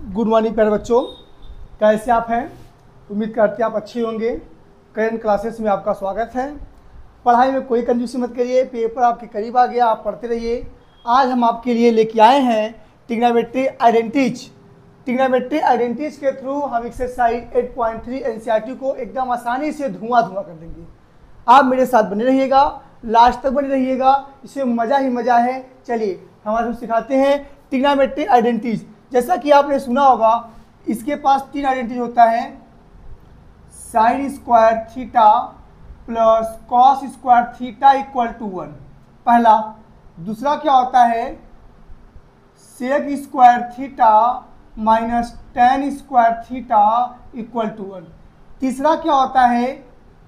Good morning प्यारे बच्चों, कैसे आप हैं। उम्मीद करते हैं आप अच्छे होंगे। करंट क्लासेस में आपका स्वागत है। पढ़ाई में कोई कंजूसी मत करिए, पेपर आपके करीब आ गया, आप पढ़ते रहिए। आज हम आपके लिए लेके आए हैं ट्रिग्नोमेट्री आइडेंटिटीज। ट्रिग्नोमेट्री आइडेंटिटीज के थ्रू हम एक्सरसाइज 8.3 एनसीईआरटी को एकदम आसानी से धुआं कर देंगे। आप मेरे साथ बने रहिएगा, लास्ट तक बने रहिएगा, इसमें मज़ा ही मज़ा है। चलिए हम आज सिखाते हैं ट्रिग्नोमेट्री आइडेंटिटीज। जैसा कि आपने सुना होगा, इसके पास तीन आइडेंटिटी होता है, sine square theta plus cos square theta equal to 1 पहला। दूसरा क्या होता है, sec square theta minus tan square theta equal to 1। तीसरा क्या होता है,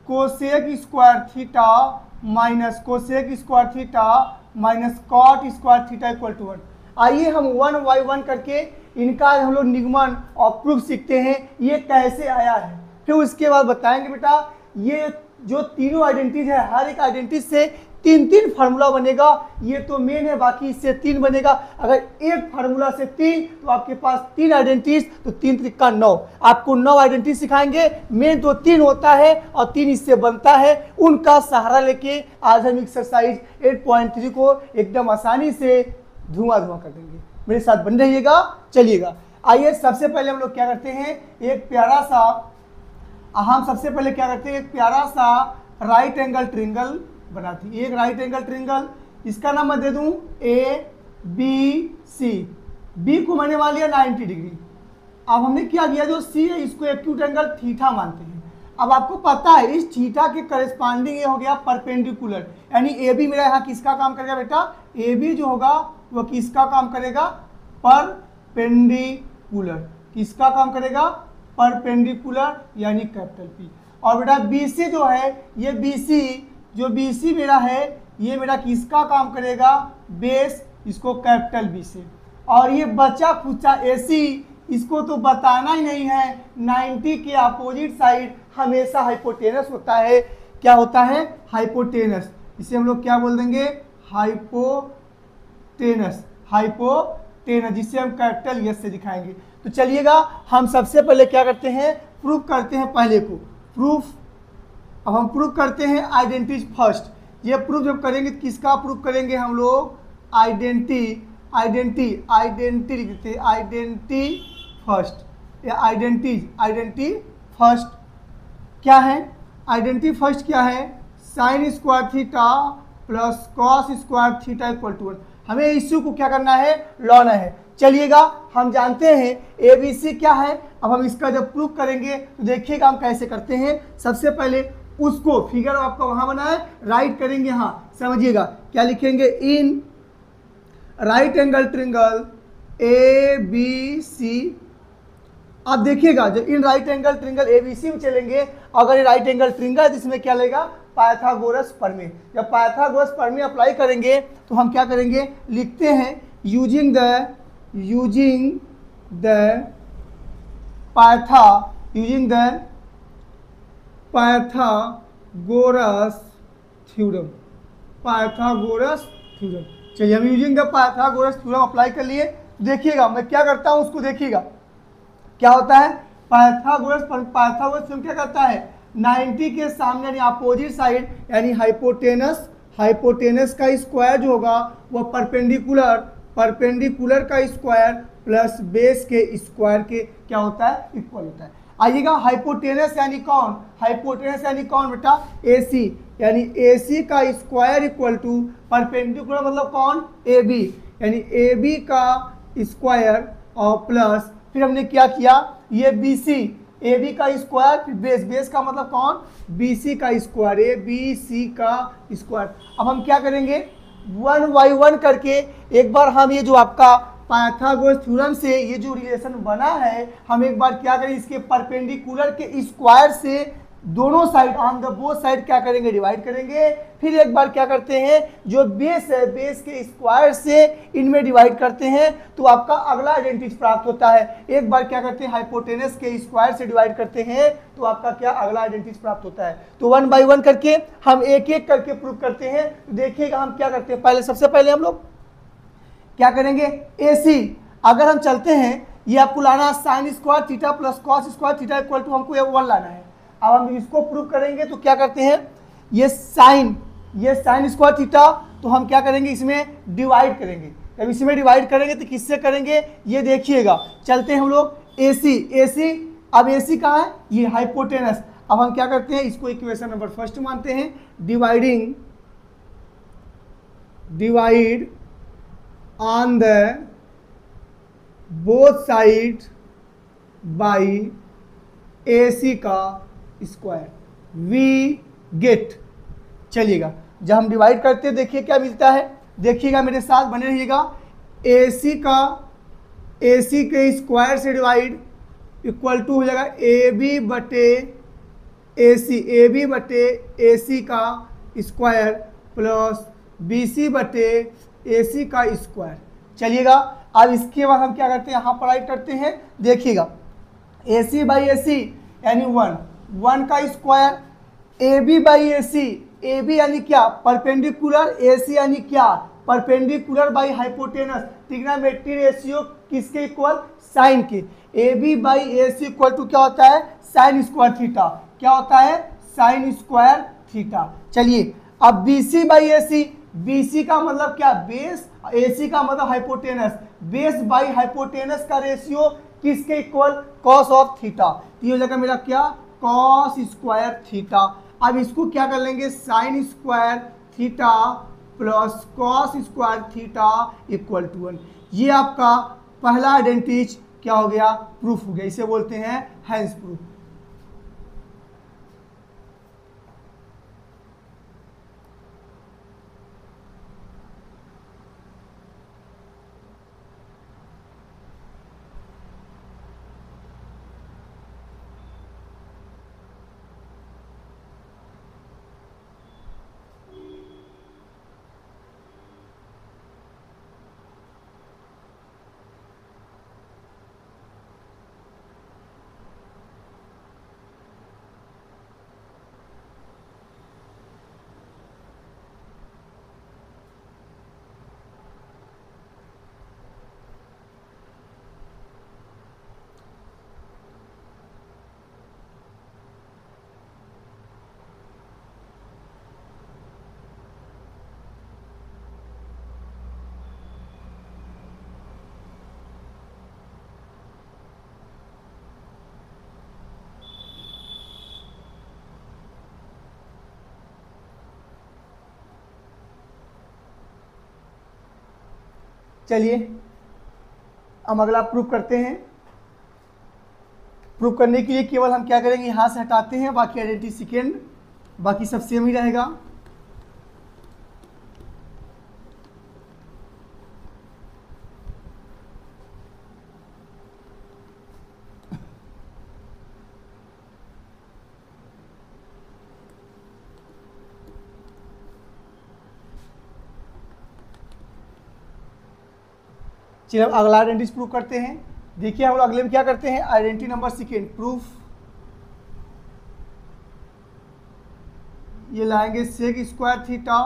cosec square theta minus cosec square theta minus cot square theta equal to 1। आइए हम 1 बाय 1 करके इनका हम लोग निगमन और प्रूफ सीखते हैं, ये कैसे आया है। फिर उसके बाद बताएंगे बेटा ये जो तीनों आइडेंटिटीज है, हर एक आइडेंटिटी से तीन तीन फार्मूला बनेगा। ये तो मेन है, बाकी इससे तीन बनेगा। अगर एक फार्मूला से तीन तो आपके पास तीन आइडेंटिटीज, तो तीन त्रिका 9। आपको 9 आइडेंटिटी सिखाएंगे। मेन तो तीन होता है और तीन इससे बनता है। उनका सहारा लेके आज हम एक्सरसाइज 8.3 को एकदम आसानी से धुआं कर देंगे। मेरे साथ बन रहिएगा, चलिएगा। आइए सबसे पहले हम लोग क्या करते हैं, एक प्यारा सा राइट एंगल ट्रिंगल बनाते हैं। एक राइट एंगल ट्रिंगल, इसका नाम मैं दे दूं ए बी सी। बी को मैंने मान लिया 90 डिग्री। अब हमने क्या किया, जो सी है इसको एक्यूट एंगल थीटा मानते हैं। अब आपको पता है इस थीटा के करस्पॉन्डिंग ये हो गया परपेंडिकुलर, यानी ए बी मेरा यहाँ किसका काम करेगा बेटा, ए बी जो होगा वो किसका काम करेगा, परपेंडिकुलर। किसका काम करेगा, परपेंडिकुलर, यानी कैपिटल पी। और बेटा बी सी जो है, ये बी सी मेरा है, ये मेरा किसका काम करेगा, बेस, इसको कैपिटल बी से। और ये बचा खुचा ए सी, इसको तो बताना ही नहीं है। 90 के अपोजिट साइड हमेशा हाइपोटेनस होता है। क्या होता है, हाइपोटेनस। इसे हम लोग क्या बोल देंगे, हाइपोटेनस, जिसे हम कैपिटल एस से दिखाएंगे। तो चलिएगा हम सबसे पहले क्या करते हैं, प्रूफ करते हैं पहले को। प्रूफ, अब हम प्रूफ करते हैं आइडेंटिटी फर्स्ट। ये प्रूफ जब करेंगे किसका प्रूफ करेंगे हम लोग, आइडेंटिटी लिखते हैं, आइडेंटिटी फर्स्ट क्या है, आइडेंटिटी फर्स्ट क्या है, sine square theta plus cos square theta equal to 1। हमें इश्यू को क्या करना है, लाना है। चलिएगा हम जानते हैं ए बी सी क्या है। अब हम इसका जब प्रूफ करेंगे तो देखिएगा हम कैसे करते हैं। सबसे पहले उसको फिगर आपका वहां बना है, राइट करेंगे। हाँ समझिएगा क्या लिखेंगे, in right angle triangle A B C. अब देखिएगा जब in right angle triangle A B C में चलेंगे, अगर ये राइट एंगल ट्रिंगल है जिसमें क्या लेगा, पाइथागोरस प्रमेय। जब पाइथागोरस प्रमेय अप्लाई करेंगे तो हम क्या करेंगे, लिखते हैं यूजिंग द पाइथागोरस थ्योरम। चलिए हम using the Pythagoras theorem apply कर लिए। देखिएगा मैं क्या करता हूँ उसको देखिएगा क्या होता है। पाइथागोरस थ्योरम क्या करता है, 90 के सामने यानी अपोजिट साइड, यानी हाइपोटेनस का स्क्वायर जो होगा वो परपेंडिकुलर का स्क्वायर प्लस बेस के स्क्वायर के क्या होता है, इक्वल होता है। आइएगा हाइपोटेनस यानी कौन, बेटा ए सी, यानी ए सी का स्क्वायर इक्वल टू परपेंडिकुलर मतलब कौन, ए बी, यानी ए बी का स्क्वायर और प्लस फिर हमने क्या किया, ये बी सी, ए बी का स्क्वायर फिर बेस का मतलब कौन, बी सी का स्क्वायर, ए बी सी का स्क्वायर। अब हम क्या करेंगे, 1 बाय 1 करके एक बार हम ये जो आपका पाइथागोरस थ्योरम से ये जो रिलेशन बना है, हम एक बार क्या करें, इसके परपेंडिकुलर के स्क्वायर से दोनों side on the both side क्या करेंगे, डिवाइड करेंगे। फिर एक बार क्या करते हैं, जो बेस है बेस के स्क्वायर से इनमें डिवाइड करते हैं, तो आपका अगला आइडेंटिटी प्राप्त होता है। एक बार क्या करते हैं, हाइपोटेनस के स्क्वायर से डिवाइड करते हैं, तो आपका क्या अगला आइडेंटिटी प्राप्त होता है। तो 1 बाय 1 करके हम एक एक करके प्रूव करते हैं। तो देखिएगा हम क्या करते हैं, सबसे पहले हम लोग क्या करेंगे, AC अगर हम चलते हैं ये आपको लाना है sine square theta plus cos square theta equal to हमको 1 लाना है। अब हम इसको प्रूव करेंगे तो क्या करते हैं, ये साइन स्क्वायर थीटा तो हम क्या करेंगे, इसमें डिवाइड करेंगे। जब इसमें डिवाइड करेंगे तो किससे करेंगे, ये देखिएगा। चलते हैं हम लोग AC, अब AC कहाँ है, ये हाइपोटेनस। अब हम क्या करते हैं, इसको इक्वेशन नंबर फर्स्ट मानते हैं, divide on the both side by AC का स्क्वायर, वी गेट। चलिएगा, जब हम डिवाइड करते हैं देखिए क्या मिलता है, देखिएगा मेरे साथ बने रहिएगा। AC के स्क्वायर से डिवाइड इक्वल टू हो जाएगा AB बटे AC का स्क्वायर प्लस BC बटे AC का स्क्वायर। चलिएगा, अब इसके बाद हम क्या करते हैं, यहाँ पर राइट करते हैं। देखिएगा AC बाई AC यानी 1 का square, AB by AC, AB यानी क्या, परपेंडिकुलर, AC यानी क्या, perpendicular by hypotenuse. Trigonometry ratio किसके इक्वल, साइन के। AB by AC equal to क्या होता है, साइन स्क्वायर थीटा। क्या होता है, साइन स्क्वायर थीटा। चलिए, अब BC बाई AC, BC का मतलब क्या, बेस, AC का मतलब हाइपोटेनस। बेस बाई हाइपोटेनस का रेशियो किसके इक्वल, कॉस ऑफ थीटा। ये हो जाएगा मेरा क्या, कॉस स्क्वायर थीटा। अब इसको क्या कर लेंगे, sine square theta plus cos square theta equal to 1। ये आपका पहला आइडेंटिटी क्या हो गया, प्रूफ हो गया। इसे बोलते हैं हेंस प्रूफ। चलिए, हम अगला प्रूफ करते हैं। प्रूफ करने के लिए केवल हम क्या करेंगे, यहाँ से हटाते हैं, बाकी आइडेंटिटी सेकेंड, बाकी सब सेम ही रहेगा। चलिए अब अगला आइडेंटिटी प्रूफ करते हैं। देखिए हम लोग अगले में क्या करते हैं, आइडेंटिटी नंबर सेकेंड प्रूफ। ये लाएंगे sec square theta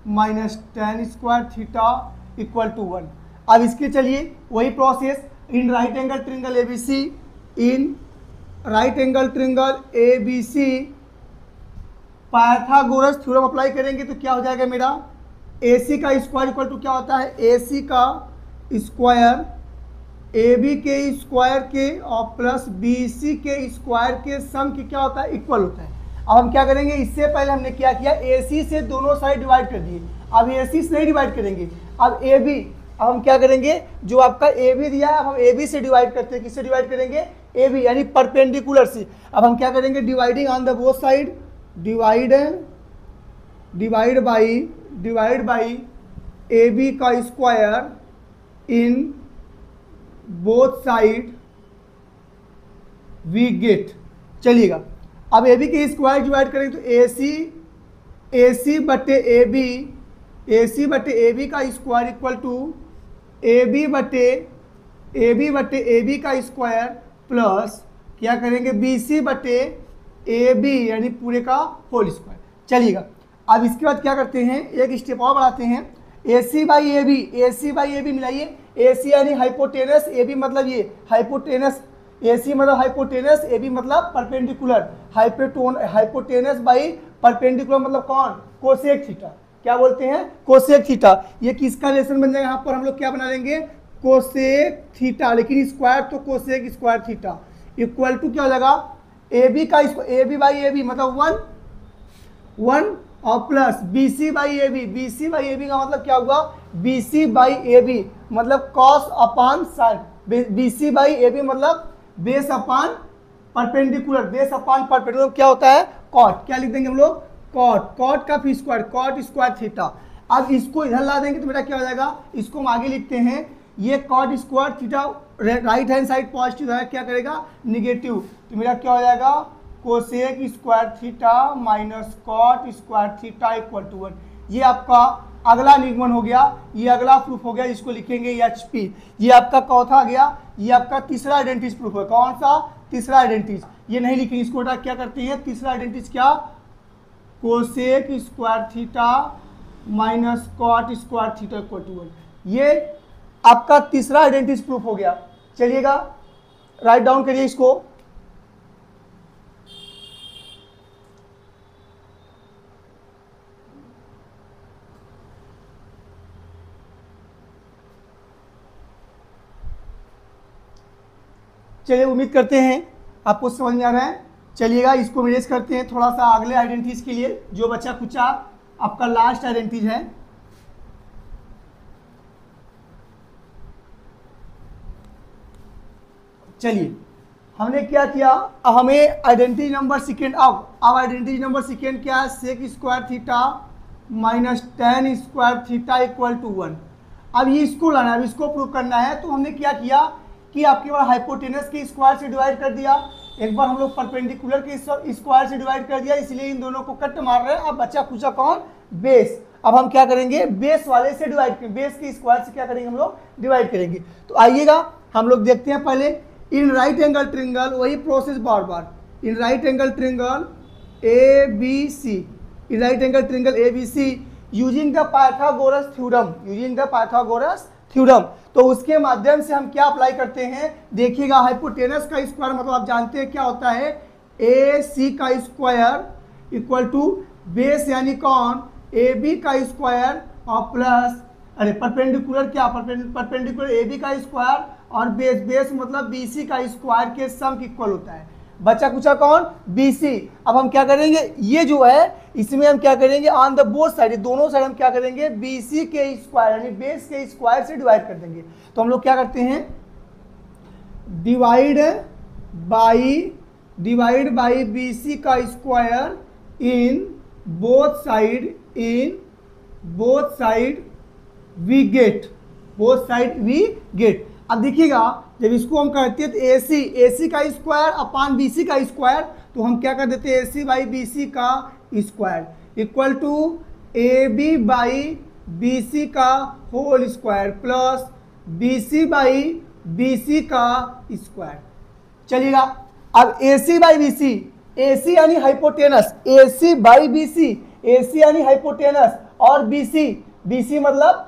minus tan square theta equal to 1। अब इसके चलिए वही process, in right angle triangle ABC, in right angle triangle ABC Pythagoras theorem apply करेंगे तो क्या हो जाएगा मेरा, AC का स्क्वायर इक्वल टू क्या होता है, AC का स्क्वायर AB के स्क्वायर के और प्लस BC के स्क्वायर के सम की क्या होता है, इक्वल होता है। अब हम क्या करेंगे, इससे पहले हमने क्या किया, AC से दोनों साइड डिवाइड कर दिए। अब AC से नहीं डिवाइड करेंगे, अब AB, अब हम क्या करेंगे, जो आपका AB दिया है अब हम AB से डिवाइड करते हैं। किससे डिवाइड करेंगे, AB यानी परपेंडिकुलर से। अब हम क्या करेंगे, dividing on the both side, divide by AB का square in both side we get. चलिएगा, अब AB के स्क्वायर डिवाइड करेंगे तो AC बटे AB का स्क्वायर इक्वल टू AB बटे AB का स्क्वायर प्लस क्या करेंगे, BC बटे AB यानी पूरे का होल स्क्वायर। चलिएगा, अब इसके बाद क्या करते हैं, एक स्टेप और बढ़ाते हैं, AC बाई AB मिलाइए, AC यानी हाइपोटेनस, AB मतलब ये हाइपोटेनस, AC मतलब हाइपोटेनस, AB मतलब परपेंडिकुलर, हाइपोटेनस बाई परपेंडिकुलर मतलब कौन, कोसेक थीटा। क्या बोलते हैं, कोसेक थीटा। ये किसका रिलेशन बन जाएगा, यहाँ पर हम लोग क्या बना लेंगे, कोसेक थीटा, लेकिन स्क्वायर तो cosec square theta equal to क्या हो जाएगा, AB का AB बाई AB मतलब 1 और plus BC by AB, BC by AB का मतलब क्या हुआ, BC बाई AB मतलब cos upon sign, BC by AB मतलब base upon perpendicular, base upon perpendicular क्या होता है, कॉट। क्या लिख देंगे हम लोग, कॉट, कॉट का फिर स्क्वायर, कॉट स्क्वायर थीटा। अब इसको इधर ला देंगे तो बेटा क्या हो जाएगा, इसको हम आगे लिखते हैं, ये cot square theta right hand side positive है, क्या करेगा, निगेटिव, तो मेरा क्या हो जाएगा, cosec square theta minus cot square theta equal to 1। ये आपका अगला निगमन हो गया, ये अगला प्रूफ हो गया, जिसको लिखेंगे HP। ये आपका चौथा आ गया, ये आपका तीसरा आइडेंटिटी प्रूफ है। कौन सा, तीसरा आइडेंटिटी। ये नहीं लिखेंगे, इसको क्या करते हैं, तीसरा आइडेंटिटी क्या, cosec square theta minus cot square theta equal to 1। ये आपका तीसरा आइडेंटिटी प्रूफ हो गया। चलिएगा राइट डाउन करिए इसको। चलिए उम्मीद करते हैं आपको समझ में आ रहा है। चलिएगा इसको मेरेज करते हैं थोड़ा सा अगले आइडेंटिटीज के लिए, जो बचा कुचा आपका लास्ट आइडेंटिटीज है। चलिए हमने क्या किया, हमें आइडेंटिटी नंबर सेकेंड, अब आइडेंटिटी नंबर सेकेंड क्या है, sec square theta minus tan square theta equal to 1। अब ये इसको लाना है, अब इसको प्रूव करना है। तो हमने क्या किया कि आपके बार हाइपोटेनस के स्क्वायर से डिवाइड कर दिया, एक बार हम लोग परपेंडिकुलर के स्क्वायर से डिवाइड कर दिया, इसलिए इन दोनों को कट मार रहे हैं। अब बच्चा पूछा कौन, बेस। अब हम क्या करेंगे, बेस वाले से डिवाइड करेंगे, बेस के स्क्वायर से क्या करेंगे हम लोग, डिवाइड करेंगे। तो आइएगा हम लोग देखते हैं पहले इन राइट एंगल ट्रिंगल, वही process bar bar, in right angle triangle ABC, in right angle triangle ABC using the Pythagoras theorem, using the Pythagoras theorem. तो उसके माध्यम से हम क्या अप्लाई करते हैं, देखिएगा हाइपोटेनस का स्क्वायर मतलब आप जानते हैं क्या होता है, AC का स्क्वायर इक्वल टू बेस यानी कौन, AB का स्क्वायर और प्लस अरे परपेंडिकुलर क्या, परपेंडिकुलर AB का स्क्वायर और बेस, बेस मतलब BC का स्क्वायर के सम की इक्वल होता है। बचा कुचा कौन, BC। अब हम क्या करेंगे, ये जो है इसमें हम क्या करेंगे, ऑन द बोथ साइड, दोनों साइड हम क्या करेंगे, BC के स्क्वायर यानी बेस के स्क्वायर से डिवाइड कर देंगे। तो हम लोग क्या करते हैं, डिवाइड बाई BC का square in both side we get. अब देखिएगा जब इसको हम करते हैं तो AC का स्क्वायर अपान BC का स्क्वायर, तो हम क्या कर देते हैं, AC बाई BC का square equal to AB by BC का whole square plus BC by BC का स्क्वायर। चलिएगा अब AC बाई BC, AC यानी hypotenuse, AC by BC, AC यानी हाइपोटेनस और BC मतलब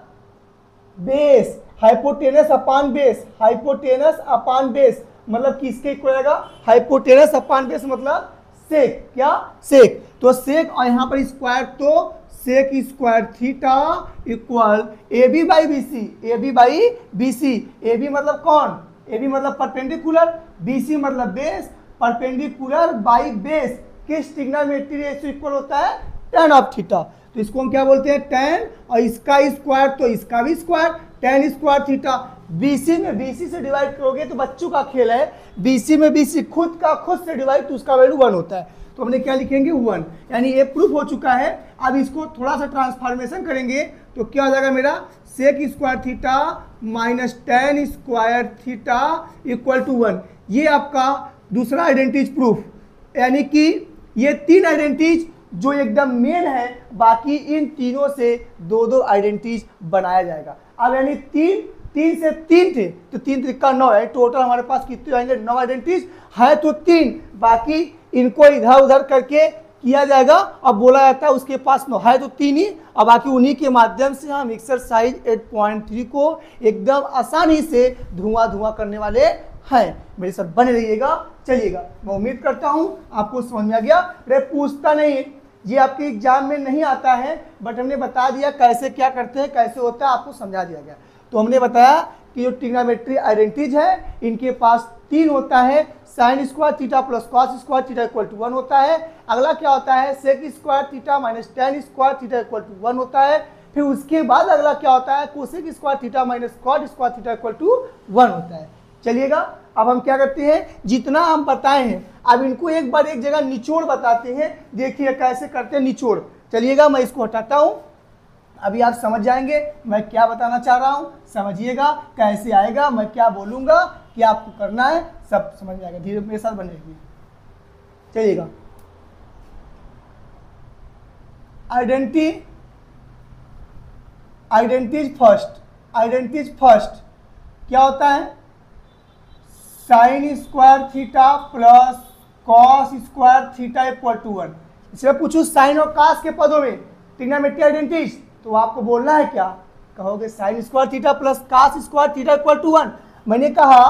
base, hypotenuse upon base, hypotenuse upon base मतलब किसके इक्वल आएगा, हाइपोटेनस अपान बेस मतलब सेक, क्या सेक। तो सेक और यहाँ पर स्क्वायर, तो sec square theta equal AB by BC, AB by BC, AB मतलब कौन, AB मतलब परपेंडिकुलर, BC मतलब बेस, परपेंडिकुलर बाई बेस किस ट्रिग्नोमेट्री रेशियो इक्वल होता है, tan ऑफ थीटा। तो इसको हम क्या बोलते हैं, tan, और इसका स्क्वायर तो इसका भी square, tan square theta. BC में BC से डिवाइड करोगे तो बच्चों का खेल है, BC में BC खुद से डिवाइड तो उसका वैल्यू 1 होता है। तो हमने क्या लिखेंगे 1, यानी ये प्रूफ हो चुका है। अब इसको थोड़ा सा ट्रांसफॉर्मेशन करेंगे तो क्या हो जाएगा मेरा, sec square theta minus tan square theta equal to 1। ये आपका दूसरा आइडेंटिटी प्रूफ, यानी कि ये 3 आइडेंटिटीज जो एकदम मेन है, बाकी इन तीनों से 2 आइडेंटिटीज बनाया जाएगा। अब यानी 3 से 3 थे तो 3 3 9 है, टोटल हमारे पास कितने आएंगे, 9 आइडेंटिटीज है। तो 3, बाकी इनको इधर उधर करके किया जाएगा। अब बोला जाता है उसके पास 9 है तो 3 ही, अब बाकी उन्हीं के माध्यम से हम एक्सरसाइज 8.3 को एकदम आसानी से धुआं करने वाले हैं। मेरे साथ बने रहिएगा। चलिएगा, मैं उम्मीद करता हूं आपको समझ में आ गया। अरे पूछता नहीं, ये आपके एग्जाम में नहीं आता है, बट हमने बता दिया कैसे क्या करते हैं, कैसे होता है, आपको समझा दिया गया। तो हमने बताया कि जो ट्रिग्नोमेट्री आइडेंटिटीज है इनके पास 3 होता है, sine square theta plus cos square theta equal to 1 होता है। अगला क्या होता है, sec square theta minus tan square theta equal to 1 होता है। फिर उसके बाद अगला क्या होता है, cosec square theta minus cot square theta equal to 1 होता है। चलिएगा, अब हम क्या करते हैं, जितना हम बताए हैं अब इनको एक बार एक जगह निचोड़ बताते हैं। देखिए कैसे करते हैं निचोड़। चलिएगा, मैं इसको हटाता हूं, अभी आप समझ जाएंगे मैं क्या बताना चाह रहा हूं। समझिएगा कैसे आएगा, मैं क्या बोलूंगा, क्या आपको करना है, सब समझ में आएगा। धीरे मेरे साथ बने रहिए। चलिएगा, आइडेंटिटीज फर्स्ट क्या होता है, sine square theta plus cos square theta equal to 1। इसमें पूछूं साइन और कॉस के पदों में ट्रिग्नोमेट्री आइडेंटिटीज, तो आपको बोलना है क्या, कहोगे sine square theta plus cos square theta equal to 1। मैंने कहा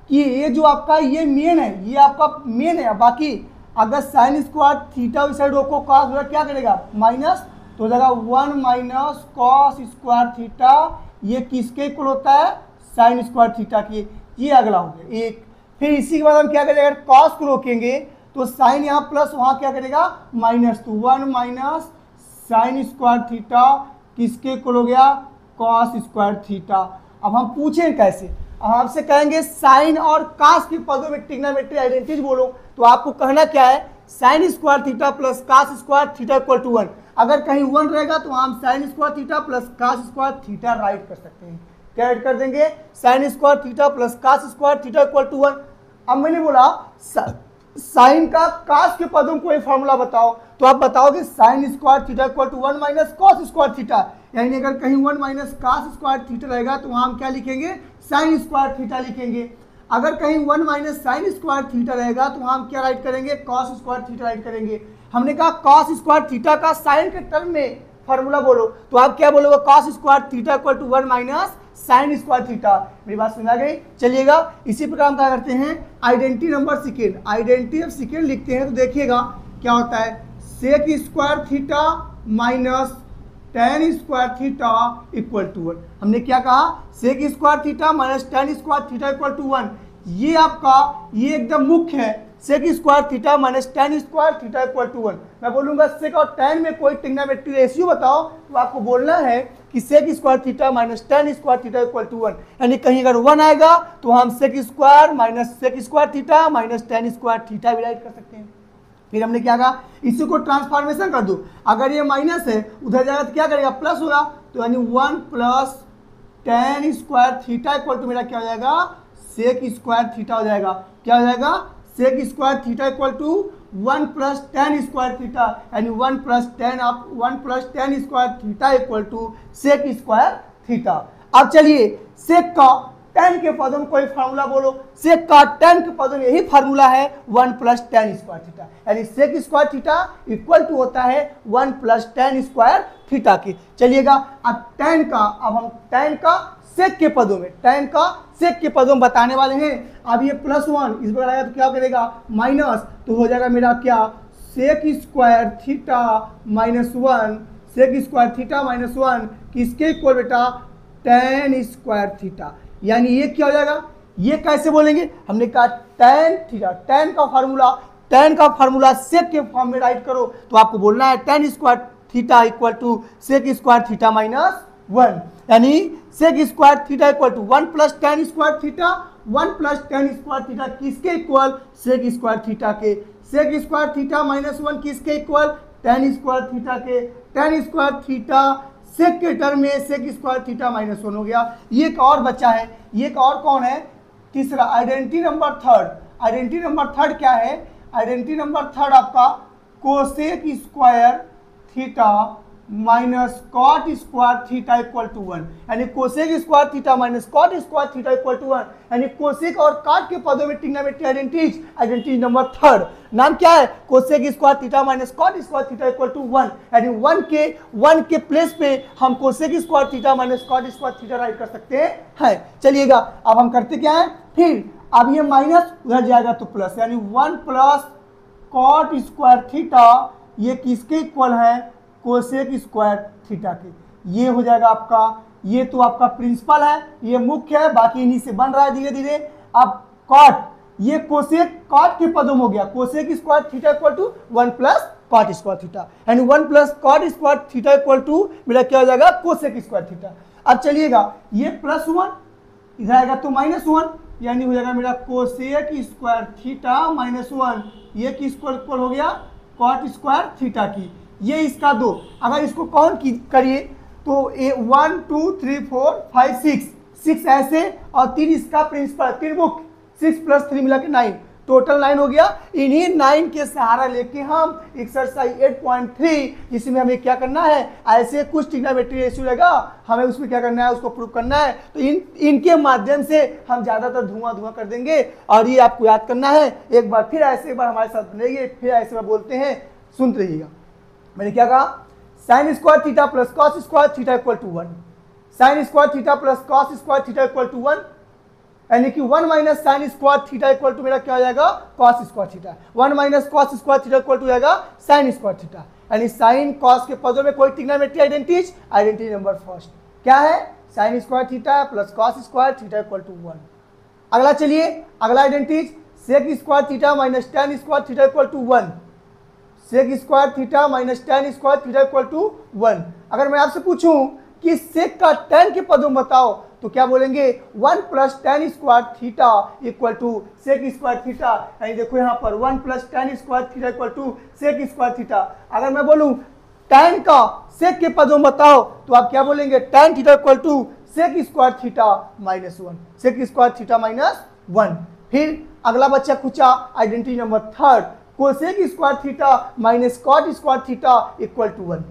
कि ये जो आपका ये मेन है, ये आपका मेन है। बाकी अगर साइन स्क्वायर थीटा उस साइड रोको, कॉस क्या करेगा माइनस, तो हो जाएगा 1 माइनस कॉस स्क्वायर थीटा। ये किसके इक्वल होता है, साइन स्क्वायर थीटा की। ये अगला हो गया एक। फिर इसी के बाद हम क्या करेंगे, अगर कॉस को रोकेंगे तो साइन यहाँ प्लस, वहाँ क्या करेगा माइनस, तो 1 माइनस साइन स्क्वायर थीटा किसके इक्वल हो गया, कॉस स्क्वायर थीटा। अब हम पूछें कैसे, अब आपसे कहेंगे साइन और कॉस के पदों में ट्रिग्नोमेट्री आइडेंटिटीज बोलो, तो आपको कहना क्या है, sine square theta plus cos square theta equal to 1। अगर कहीं 1 रहेगा तो हम sine square theta plus cos square theta right कर सकते हैं। क्या ऐड कर देंगे, sine square theta plus cos square theta equal to 1। अब मैंने बोला साइन का कॉस के पदों में कोई फॉर्मूला बताओ, तो आप बताओगे sine square theta equal to 1 minus cos square theta. यानी अगर कहीं 1 माइनस कॉस स्क्वायर थीटा रहेगा तो वहाँ हम क्या लिखेंगे, साइन स्क्वायर थीटा लिखेंगे। अगर कहीं 1 माइनस साइन स्क्वायर थीटा रहेगा तो वहाँ हम क्या राइट करेंगे, कॉस स्क्वायर थीटा राइट करेंगे। हमने कहा कॉस स्क्वायर थीटा का साइन के टर्म में फॉर्मूला बोलो, तो आप क्या बोलोगे, cos square theta equal to 1 minus sine square theta. मेरी बात समझ आ गई। चलिएगा, इसी प्रकार हम क्या करते हैं, identity number second, identity of second लिखते हैं। तो देखिएगा क्या होता है, sec square theta minus tan square theta equal to 1। हमने क्या कहा, sec square theta minus tan square theta equal to 1। ये आपका ये एकदम मुख्य है, sec square theta minus tan square theta equal to 1। मैं बोलूंगा सेक और टेन में कोई ट्रिग्नोमेट्री रेशियो बताओ, तो आपको बोलना है कि sec square theta minus tan square theta equal to 1। यानी कहीं अगर 1 आएगा तो हम sec square minus sec square theta minus tan square theta भी राइट कर सकते हैं। फिर हमने क्या कहा, इसी को ट्रांसफॉर्मेशन कर दो। अगर ये माइनस है उधर जाएगा तो क्या करेगा, प्लस होगा। तो यानी 1 plus tan square theta equal to मेरा क्या हो जाएगा, सेक स्क्वायर थीटा हो जाएगा। क्या हो जाएगा, sec square theta equal to 1 plus tan square theta. यानी 1 plus tan square theta equal to sec square theta. अब चलिए सेक का टेन के पदों में कोई फार्मूला बोलो। सेक का टेन के पदों में यही फार्मूला है 1 प्लस टेन स्क्वायर थीटा। यानी sec square theta equal to होता है 1 प्लस टेन स्क्वायर थीटा की। चलिएगा, अब हम टेन का सेक के पदों में, टेन का सेक के पदों में बताने वाले हैं। अब ये +1 इस बार आएगा तो क्या करेगा, माइनस, तो हो जाएगा मेरा क्या, sec square theta minus 1, sec square theta minus 1 किसके इक्वल बेटा, टेन स्क्वायर थीटा। यानी ये क्या हो जाएगा, ये कैसे बोलेंगे, हमने कहा टेन थीटा, टेन का फार्मूला सेक के फॉर्म में राइट करो, तो आपको बोलना है tan square theta equal to sec square theta minus 1। यानी sec square theta equal to 1 plus tan square theta, 1 plus tan square theta किसके इक्वल, सेक स्क्वायर थीटा के। सेक स्क्वायर थीटा माइनस 1 किसके equal, tan square theta के। Tan square theta sec के term में सेक square theta minus 1 हो गया। ये एक और बचा है, ये एक और कौन है, तीसरा identity number third. Identity number third क्या है, आइडेंटिटी नंबर थर्ड आपका cosec square theta minus cot square theta equal to 1, यानी cosec square theta minus cot square theta equal to 1, यानी कोसेक और कॉट के पदों में ट्रिग्नोमेट्री आइडेंटिटी नंबर थर्ड। नाम क्या है? Cosec square theta minus cot square theta equal to 1, यानी 1 के प्लेस पे हम cosec square theta minus cot square theta right कर सकते हैं। चलिएगा अब हम करते क्या है, फिर अब ये माइनस उधर जाएगा तो प्लस, यानी 1 प्लस कॉट स्क्वायर थीटा, ये किसके इक्वल है? कोसेक स्क्वायर थीटा के। ये हो जाएगा आपका, ये तो आपका प्रिंसिपल है, ये मुख्य है, बाकी इन्हीं से बन रहा है धीरे धीरे। अब कॉट, ये कोसेक कॉट के पदों में हो गया, cosec square theta equal to 1 plus cot square theta, यानी 1 plus cot square theta equal to मेरा क्या हो जाएगा? Cosec square theta. अब चलिएगा ये +1 इधर आएगा तो -1, यानी हो जाएगा मेरा कोसेक स्क्वायर थीटा -1, ये किसको इक्वल हो गया? कॉट स्क्वायर थीटा की। ये इसका 2, अगर इसको काउंट करिए तो 1 2 3 4 5 6 ऐसे और 3 इसका प्रिंसिपल, 3 बुक, 6 + 3 मिला के 9, टोटल 9 हो गया। इन्हीं 9 के सहारा लेके हम एक्सरसाइज 8.3, जिसमें हमें क्या करना है, ऐसे कुछ ट्रिग्नोमेट्री रेशियो रहेगा, हमें उसमें क्या करना है, उसको प्रूव करना है। तो इनके माध्यम से हम ज़्यादातर धुआं कर देंगे, और ये आपको याद करना है। एक बार फिर ऐसे एक बार हमारे साथ बनेंगे, फिर ऐसे बार बोलते हैं, सुनते रहिएगा। मैंने क्या कहा? Sine square theta plus cos square theta equal to 1, sine square theta plus cos square theta equal to 1, यानी कि 1 minus sine square theta equal to मेरा क्या हो जाएगा? Cos square theta. 1 minus cos square theta equal to हो जाएगा sine square theta, यानी sine cos के पदों में कोई ट्रिग्नोमेट्री आइडेंटिटी नंबर फर्स्ट क्या है? Sine square theta plus cos square theta equal to 1। अगला चलिए, अगला identity sec square theta minus tan square theta equal to 1, sec square theta minus tan square theta equal to 1। अगर मैं आपसे पूछूं कि सेक का टेन के पदों में बताओ तो क्या बोलेंगे? 1 plus tan square theta equal to sec square theta, यानी देखो यहाँ पर 1 plus tan square theta equal to sec square theta. अगर मैं बोलूँ टेन का सेक के पदों में बताओ तो आप क्या बोलेंगे? Tan theta equal to sec square theta -1, sec square theta -1। फिर अगला बच्चा पूछा identity number third, cosec square theta minus cot square theta equal to 1,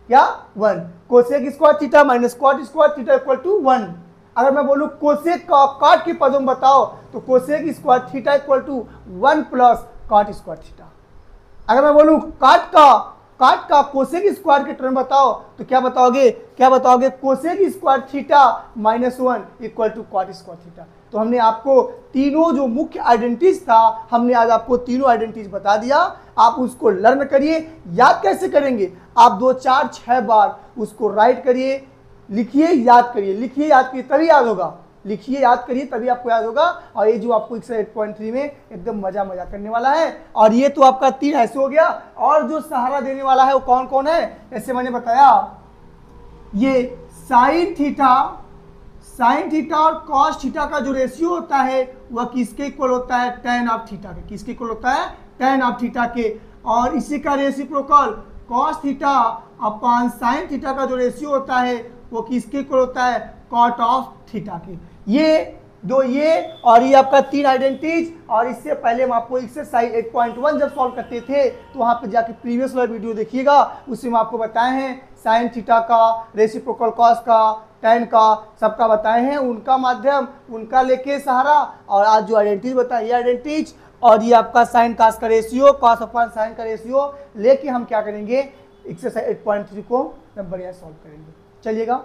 क्या? 1, cosec square theta minus cot square theta equal to 1। अगर मैं बोलूँ cosec का cot के पदों में बताओ तो cosec square theta equal to 1 plus cot square theta. अगर मैं बोलूँ काट का कोसेक स्क्वायर के टर्म बताओ तो क्या बताओगे? Cosec square theta -1 equal to cot square theta. तो हमने आपको तीनों जो मुख्य आइडेंटिटीज था, हमने आज आपको तीनों आइडेंटिटीज बता दिया। आप उसको लर्न करिए। याद कैसे करेंगे? आप 2 4 6 बार उसको राइट करिए, लिखिए, याद करिए, लिखिए, याद करिए, तभी याद होगा। लिखिए, याद करिए, तभी आपको याद होगा। और ये जो आपको 8.3 में एकदम मजा करने वाला है। और ये तो आपका 3 ऐसे हो गया, और जो सहारा देने वाला है वो कौन कौन है? जैसे मैंने बताया, ये साइन थीटा और कॉस थीटा का जो रेशियो होता है वह किसके इक्वल होता है? tan ऑफ थीटा के। किसके इक्वल होता है? tan ऑफ थीटा के। और इसी का reciprocal cos theta upon sine theta का जो रेशियो होता है वो किसके इक्वल होता है? कॉट ऑफ थीटा के। ये दो, ये और ये आपका 3 आइडेंटिटीज। और इससे पहले हम आपको एक्सरसाइज 8.1 जब सॉल्व करते थे तो वहाँ पे जाके प्रीवियस वाला वीडियो देखिएगा, उसमें हम आपको बताए हैं साइन थीटा का, रेसिप्रोकल कॉस का, tan का, सबका बताए हैं, उनका माध्यम, उनका लेके सहारा। और आज जो आइडेंटिटीज बताए, ये आइडेंटिटीज और ये आपका साइन कास का रेशियो, कॉस अपॉन साइन का रेशियो लेके हम क्या करेंगे? एक्सरसाइज 8.3 को बढ़िया सॉल्व करेंगे। चलिएगा।